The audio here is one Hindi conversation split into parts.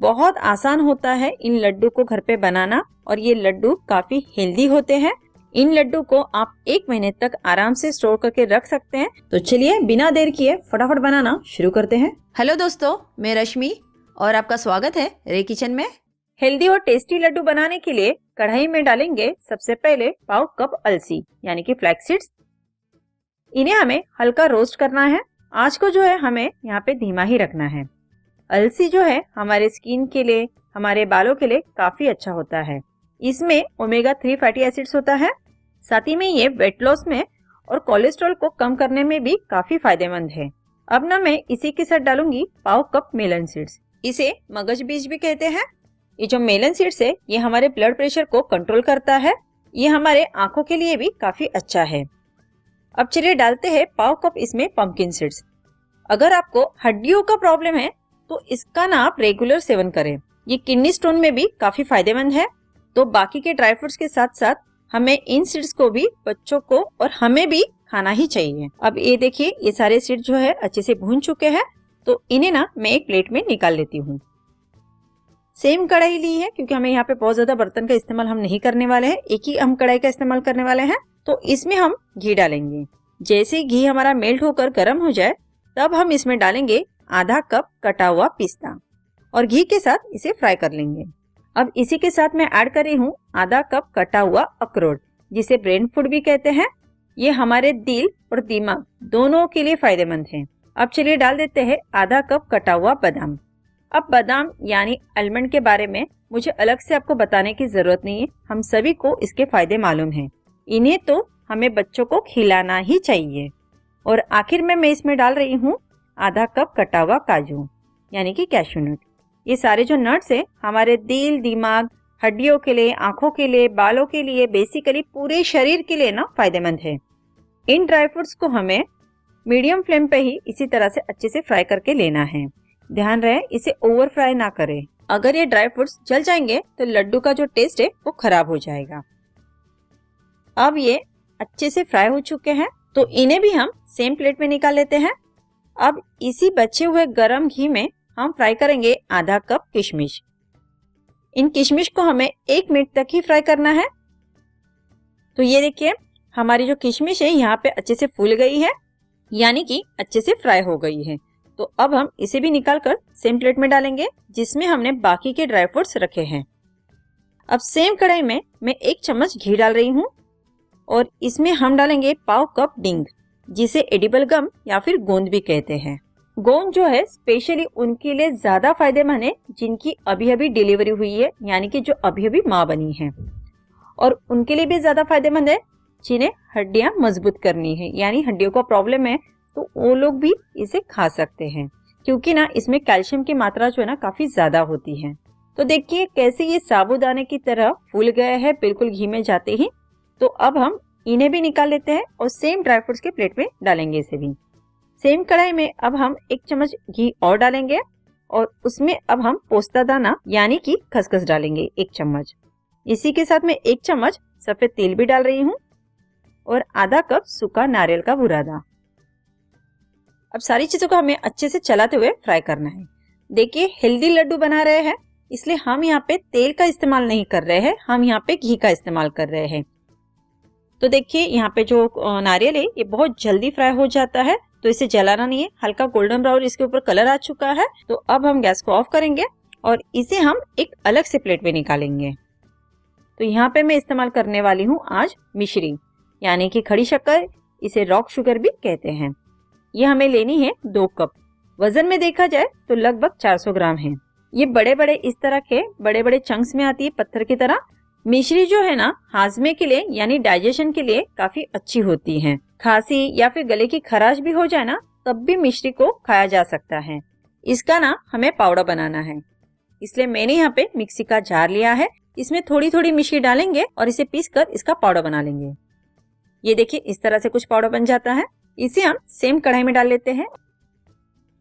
बहुत आसान होता है इन लड्डू को घर पे बनाना और ये लड्डू काफी हेल्दी होते हैं। इन लड्डू को आप 1 महीने तक आराम से स्टोर करके रख सकते हैं। तो चलिए बिना देर किए फटाफट बनाना शुरू करते हैं। हेलो दोस्तों, मैं रश्मि और आपका स्वागत है रे किचन में। हेल्दी और टेस्टी लड्डू बनाने के लिए कढ़ाई में डालेंगे सबसे पहले पाव कप अलसी यानी कि फ्लैक्स सीड्स। इन्हें हमें हल्का रोस्ट करना है। आंच को जो है हमें यहाँ पे धीमा ही रखना है। अलसी जो है हमारे स्किन के लिए, हमारे बालों के लिए काफी अच्छा होता है। इसमें ओमेगा 3 फैटी एसिड्स होता है। साथ ही में ये वेट लॉस में और कोलेस्ट्रॉल को कम करने में भी काफी फायदेमंद है। अब ना मैं इसी के साथ डालूंगी पाव कप मेलन सीड्स। इसे मगज बीज भी कहते हैं। ये जो मेलन सीड्स है ये हमारे ब्लड प्रेशर को कंट्रोल करता है। ये हमारे आंखों के लिए भी काफी अच्छा है। अब चलिए डालते हैं पाव कप इसमें पंपकिन सीड्स। अगर आपको हड्डियों का प्रॉब्लम है तो इसका ना आप रेगुलर सेवन करें। ये किडनी स्टोन में भी काफी फायदेमंद है। तो बाकी के ड्राई फ्रूट्स के साथ साथ हमें इन सीड्स को भी बच्चों को और हमें भी खाना ही चाहिए। अब ये देखिए ये सारे सीड जो है अच्छे से भून चुके हैं। तो इन्हें ना मैं एक प्लेट में निकाल लेती हूँ। सेम कढ़ाई ली है क्योंकि हमें यहाँ पे बहुत ज्यादा बर्तन का इस्तेमाल हम नहीं करने वाले हैं। एक ही हम कढ़ाई का इस्तेमाल करने वाले हैं। तो इसमें हम घी डालेंगे। जैसे घी हमारा मेल्ट होकर गर्म हो जाए तब हम इसमें डालेंगे आधा कप कटा हुआ पिस्ता और घी के साथ इसे फ्राई कर लेंगे। अब इसी के साथ मैं ऐड कर रही हूँ आधा कप कटा हुआ अखरोट, जिसे ब्रेन फूड भी कहते हैं। ये हमारे दिल और दिमाग दोनों के लिए फायदेमंद है। अब चलिए डाल देते हैं आधा कप कटा हुआ बादाम। अब बादाम यानी आलमंड के बारे में मुझे अलग से आपको बताने की जरूरत नहीं है। हम सभी को इसके फायदे मालूम है। इन्हें तो हमें बच्चों को खिलाना ही चाहिए। और आखिर में मैं इसमें डाल रही हूँ आधा कप कटा हुआ काजू यानी कि कैश्यू नट। ये सारे जो नट्स है हमारे दिल, दिमाग, हड्डियों के लिए, आंखों के लिए, बालों के लिए, बेसिकली पूरे शरीर के लिए ना फायदेमंद है। इन ड्राई फ्रूट्स को हमें मीडियम फ्लेम पे ही इसी तरह से अच्छे से फ्राई करके लेना है। ध्यान रहे इसे ओवर फ्राई ना करें। अगर ये ड्राई फ्रूट्स जल जाएंगे तो लड्डू का जो टेस्ट है वो खराब हो जाएगा। अब ये अच्छे से फ्राई हो चुके हैं तो इन्हें भी हम सेम प्लेट में निकाल लेते हैं। अब इसी बचे हुए गरम घी में हम फ्राई करेंगे आधा कप किशमिश। इन किशमिश को हमें 1 मिनट तक ही फ्राई करना है। तो ये देखिए हमारी जो किशमिश है यहाँ पे अच्छे से फूल गई है, यानी कि अच्छे से फ्राई हो गई है। तो अब हम इसे भी निकाल कर सेम प्लेट में डालेंगे जिसमें हमने बाकी के ड्राई फ्रूट्स रखे हैं। अब सेम कढ़ाई में मैं 1 चम्मच घी डाल रही हूँ और इसमें हम डालेंगे पाव कप डिंग, जिसे एडिबल गम या फिर गोंद भी कहते हैं। गोंद जो है स्पेशली उनके लिए ज्यादा फायदेमंद है जिनकी अभी अभी डिलीवरी हुई है, यानी कि जो अभी अभी माँ बनी है। और उनके लिए भी ज्यादा फायदेमंद है जिन्हें हड्डियां मजबूत करनी है, यानी हड्डियों का प्रॉब्लम है तो वो लोग भी इसे खा सकते हैं क्योंकि ना इसमें कैल्शियम की मात्रा जो है ना काफी ज्यादा होती है। तो देखिए कैसे ये साबूदाने की तरह फूल गया है बिल्कुल घी में जाते ही। तो अब हम इन्हें भी निकाल लेते हैं और सेम ड्राई फ्रूट्स के प्लेट में डालेंगे इसे भी। सेम कढ़ाई में अब हम 1 चम्मच घी और डालेंगे और उसमें अब हम पोस्ता दाना यानी कि खसखस डालेंगे 1 चम्मच। इसी के साथ में 1 चम्मच सफेद तेल भी डाल रही हूँ और आधा कप सूखा नारियल का बुरादा। अब सारी चीजों को हमें अच्छे से चलाते हुए फ्राई करना है। देखिए हेल्दी लड्डू बना रहे हैं इसलिए हम यहाँ पे तेल का इस्तेमाल नहीं कर रहे हैं, हम यहाँ पे घी का इस्तेमाल कर रहे हैं। तो देखिए यहाँ पे जो नारियल है ये बहुत जल्दी फ्राई हो जाता है, तो इसे जलाना नहीं है। हल्का गोल्डन ब्राउन इसके ऊपर कलर आ चुका है। तो अब हम गैस को ऑफ करेंगे और इसे हम एक अलग से प्लेट में निकालेंगे। तो यहाँ पे मैं इस्तेमाल करने वाली हूँ आज मिश्री यानी कि खड़ी शक्कर, इसे रॉक शुगर भी कहते हैं। ये हमें लेनी है 2 कप। वजन में देखा जाए तो लगभग 400 ग्राम है। ये बड़े बड़े इस तरह के बड़े बड़े चंक्स में आती है पत्थर की तरह। मिश्री जो है ना हाजमे के लिए यानी डाइजेशन के लिए काफी अच्छी होती है। खांसी या फिर गले की खराश भी हो जाए ना तब भी मिश्री को खाया जा सकता है। इसका ना हमें पाउडर बनाना है, इसलिए मैंने यहाँ पे मिक्सी का जार लिया है। इसमें थोड़ी थोड़ी मिश्री डालेंगे और इसे पीस कर इसका पाउडर बना लेंगे। ये देखिए इस तरह से कुछ पाउडर बन जाता है। इसे हम सेम कढ़ाई में डाल लेते हैं।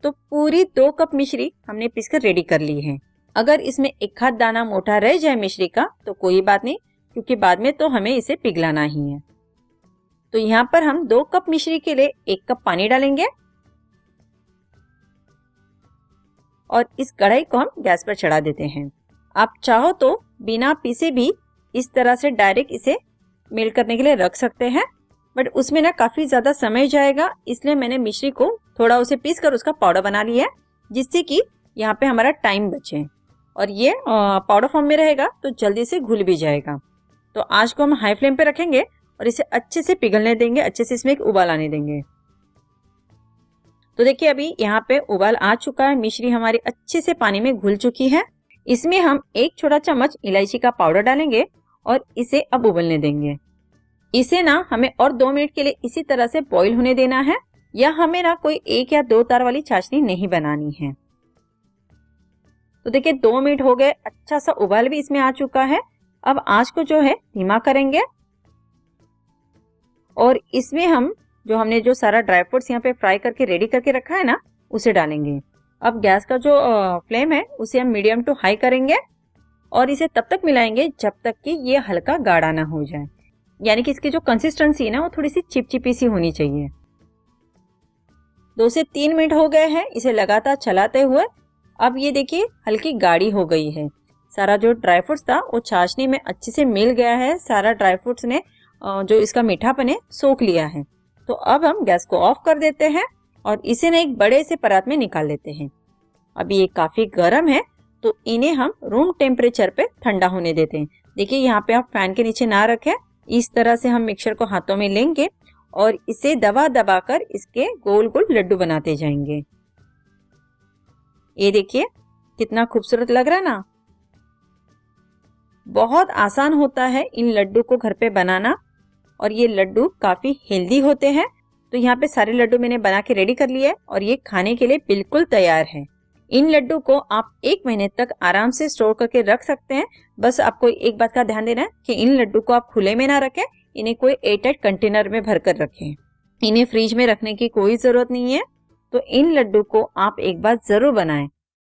तो पूरी 2 कप मिश्री हमने पीसकर रेडी कर ली है। अगर इसमें 1 आध दाना मोटा रह जाए मिश्री का तो कोई बात नहीं, क्योंकि बाद में तो हमें इसे पिघलाना ही है। तो यहाँ पर हम 2 कप मिश्री के लिए 1 कप पानी डालेंगे और इस कढ़ाई को हम गैस पर चढ़ा देते हैं। आप चाहो तो बिना पीसे भी इस तरह से डायरेक्ट इसे मेल्ट करने के लिए रख सकते हैं, बट उसमें ना काफ़ी ज़्यादा समय जाएगा, इसलिए मैंने मिश्री को थोड़ा उसे पीस कर उसका पाउडर बना लिया है, जिससे कि यहाँ पे हमारा टाइम बचे और ये पाउडर फॉर्म में रहेगा तो जल्दी से घुल भी जाएगा। तो आज को हम हाई फ्लेम पे रखेंगे और इसे अच्छे से पिघलने देंगे, अच्छे से इसमें एक उबाल आने देंगे। तो देखिए अभी यहाँ पे उबाल आ चुका है, मिश्री हमारी अच्छे से पानी में घुल चुकी है। इसमें हम 1 छोटा चम्मच इलायची का पाउडर डालेंगे और इसे अब उबलने देंगे। इसे ना हमें और 2 मिनट के लिए इसी तरह से बॉईल होने देना है, या हमें ना कोई 1 या 2 तार वाली चाशनी नहीं बनानी है। तो देखिए 2 मिनट हो गए, अच्छा सा उबाल भी इसमें आ चुका है। अब आंच को जो है धीमा करेंगे और इसमें हम हमने जो सारा ड्राई फ्रूट्स यहाँ पे फ्राई करके रेडी करके रखा है ना, उसे डालेंगे। अब गैस का जो फ्लेम है उसे हम मीडियम टू हाई करेंगे और इसे तब तक मिलाएंगे जब तक कि ये हल्का गाढ़ा ना हो जाए, यानी कि इसकी जो कंसिस्टेंसी है ना वो थोड़ी सी चिपचिपी सी होनी चाहिए। 2 से 3 मिनट हो गए हैं इसे लगातार चलाते हुए। अब ये देखिए हल्की गाढ़ी हो गई है। सारा जो ड्राई फ्रूट्स था वो चाशनी में अच्छे से मिल गया है, सारा ड्राई फ्रूट्स ने जो इसका मीठापन है सोख लिया है। तो अब हम गैस को ऑफ कर देते हैं और इसे ना एक बड़े से परात में निकाल लेते हैं। अभी ये काफ़ी गर्म है तो इन्हें हम रूम टेम्परेचर पे ठंडा होने देते हैं। देखिए यहाँ पे आप फैन के नीचे ना रखें, इस तरह से हम मिक्सचर को हाथों में लेंगे और इसे दबा दबा कर इसके गोल गोल लड्डू बनाते जाएंगे। ये देखिए कितना खूबसूरत लग रहा है ना। बहुत आसान होता है इन लड्डू को घर पे बनाना और ये लड्डू काफ़ी हेल्दी होते हैं। तो यहाँ पे सारे लड्डू मैंने बना के रेडी कर लिए और ये खाने के लिए बिल्कुल तैयार है। इन लड्डू को आप 1 महीने तक आराम से स्टोर करके रख सकते हैं। बस आपको एक बात का ध्यान देना है कि इन लड्डू को आप खुले में ना रखें, इन्हें कोई एयरटाइट कंटेनर में भर कर रखें। इन्हें फ्रिज में रखने की कोई ज़रूरत नहीं है। तो इन लड्डू को आप एक बार ज़रूर बनाएं